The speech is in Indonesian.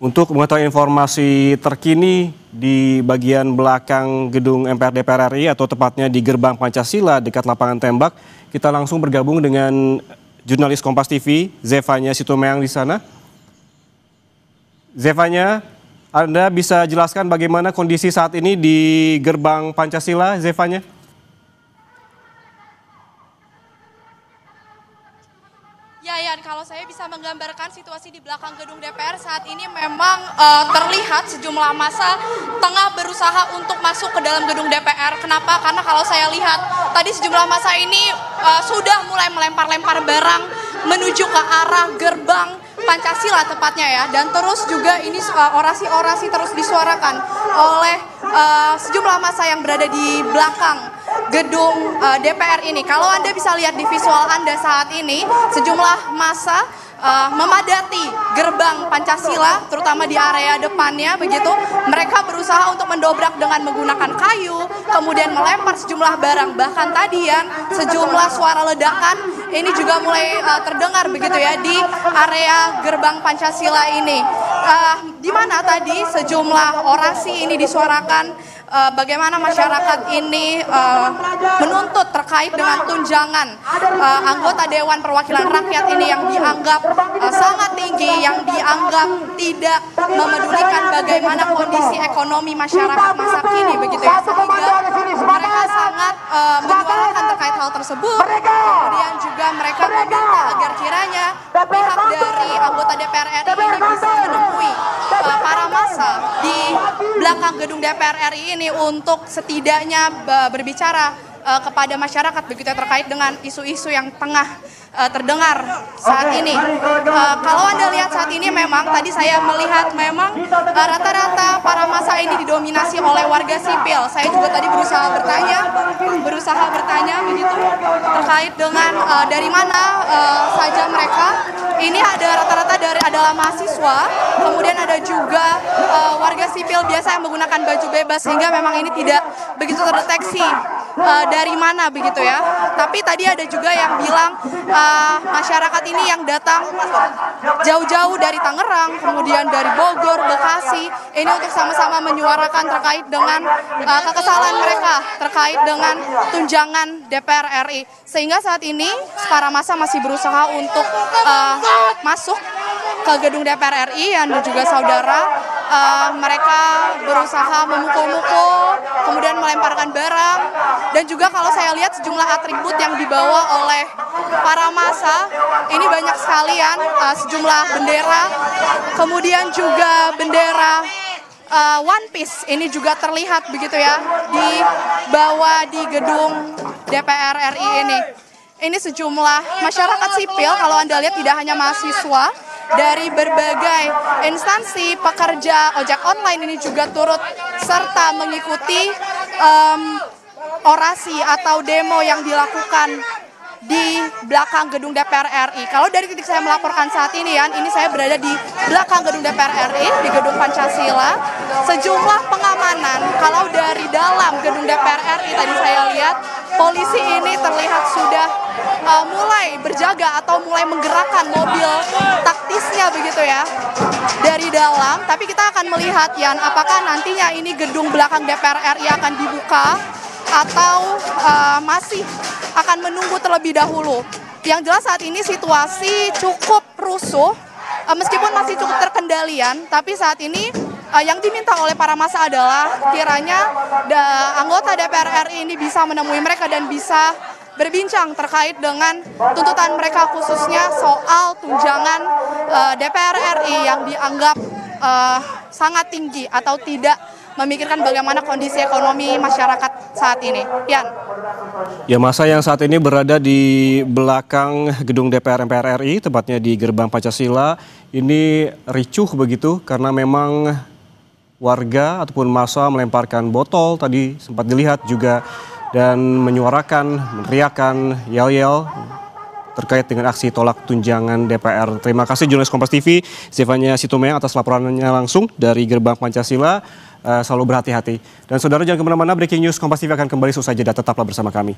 Untuk mengetahui informasi terkini di bagian belakang gedung MPR DPR RI atau tepatnya di Gerbang Pancasila dekat lapangan tembak, kita langsung bergabung dengan jurnalis Kompas TV, Zevanya Situmorang di sana. Zevanya, Anda bisa jelaskan bagaimana kondisi saat ini di Gerbang Pancasila, Zevanya? Ya, Yan, kalau saya bisa menggambarkan situasi di belakang gedung DPR saat ini memang terlihat sejumlah massa tengah berusaha untuk masuk ke dalam gedung DPR. Kenapa? Karena kalau saya lihat tadi sejumlah massa ini sudah mulai melempar-lempar barang menuju ke arah gerbang Pancasila tepatnya ya. Dan terus juga ini orasi-orasi terus disuarakan oleh sejumlah massa yang berada di belakang gedung DPR ini. Kalau Anda bisa lihat di visual Anda saat ini, sejumlah massa memadati gerbang Pancasila, terutama di area depannya begitu. Mereka berusaha untuk mendobrak dengan menggunakan kayu, kemudian melempar sejumlah barang. Bahkan tadi ya, sejumlah suara ledakan ini juga mulai terdengar begitu ya di area gerbang Pancasila ini. Di mana tadi sejumlah orasi ini disuarakan, bagaimana masyarakat ini menuntut terkait dengan tunjangan anggota Dewan Perwakilan Rakyat ini yang dianggap sangat tinggi, yang dianggap tidak memedulikan bagaimana kondisi ekonomi masyarakat masa kini begitu ya, sehingga mereka sangat menyuarakan terkait hal tersebut. Kemudian juga mereka meminta agar kiranya pihak dari anggota DPR RI ini bisa menemui para massa di belakang gedung DPR RI ini untuk setidaknya berbicara kepada masyarakat begitu terkait dengan isu-isu yang tengah terdengar saat ini. Kalau Anda lihat saat ini memang tadi saya melihat memang rata-rata para massa ini didominasi oleh warga sipil. Saya juga tadi berusaha bertanya begitu terkait dengan dari mana saja mereka. Ini ada rata-rata adalah mahasiswa, kemudian ada juga warga sipil biasa yang menggunakan baju bebas, sehingga memang ini tidak begitu terdeteksi dari mana begitu ya. Tapi tadi ada juga yang bilang masyarakat ini yang datang jauh-jauh dari Tangerang, kemudian dari Bogor, Bekasi, ini untuk sama-sama menyuarakan terkait dengan kekesalan mereka terkait dengan tunjangan DPR RI. Sehingga saat ini para massa masih berusaha untuk masuk ke gedung DPR RI dan juga saudara, mereka berusaha memukul-mukul, kemudian melemparkan barang, dan juga kalau saya lihat sejumlah atribut yang dibawa oleh para massa ini banyak sekalian, sejumlah bendera, kemudian juga bendera One Piece ini juga terlihat begitu ya dibawa di gedung DPR RI ini. Ini sejumlah masyarakat sipil, kalau Anda lihat tidak hanya mahasiswa, dari berbagai instansi pekerja ojek online ini juga turut serta mengikuti orasi atau demo yang dilakukan di belakang gedung DPR RI. Kalau dari titik saya melaporkan saat ini ya, ini saya berada di belakang gedung DPR RI, di gedung Pancasila. Sejumlah pengamanan, kalau dari dalam gedung DPR RI tadi saya lihat, polisi ini terlihat sudah mulai berjaga atau mulai menggerakkan mobil taktisnya begitu ya dari dalam. Tapi kita akan melihat Yan, apakah nantinya ini gedung belakang DPR RI akan dibuka atau masih akan menunggu terlebih dahulu. Yang jelas saat ini situasi cukup rusuh, meskipun masih cukup terkendalian, tapi saat ini yang diminta oleh para massa adalah kiranya anggota DPR RI ini bisa menemui mereka dan bisa berbincang terkait dengan tuntutan mereka, khususnya soal tunjangan DPR RI yang dianggap sangat tinggi atau tidak memikirkan bagaimana kondisi ekonomi masyarakat saat ini. Yan. Ya, massa yang saat ini berada di belakang gedung DPR MPR RI, tepatnya di Gerbang Pancasila, ini ricuh begitu karena memang warga ataupun massa melemparkan botol tadi sempat dilihat juga dan menyuarakan, meneriakan yel-yel terkait dengan aksi tolak tunjangan DPR. Terima kasih jurnalis Kompas TV, Zevanya Situmorang atas laporannya langsung dari Gerbang Pancasila. Selalu berhati-hati. Dan saudara jangan kemana-mana, breaking news Kompas TV akan kembali usai jeda, tetaplah bersama kami.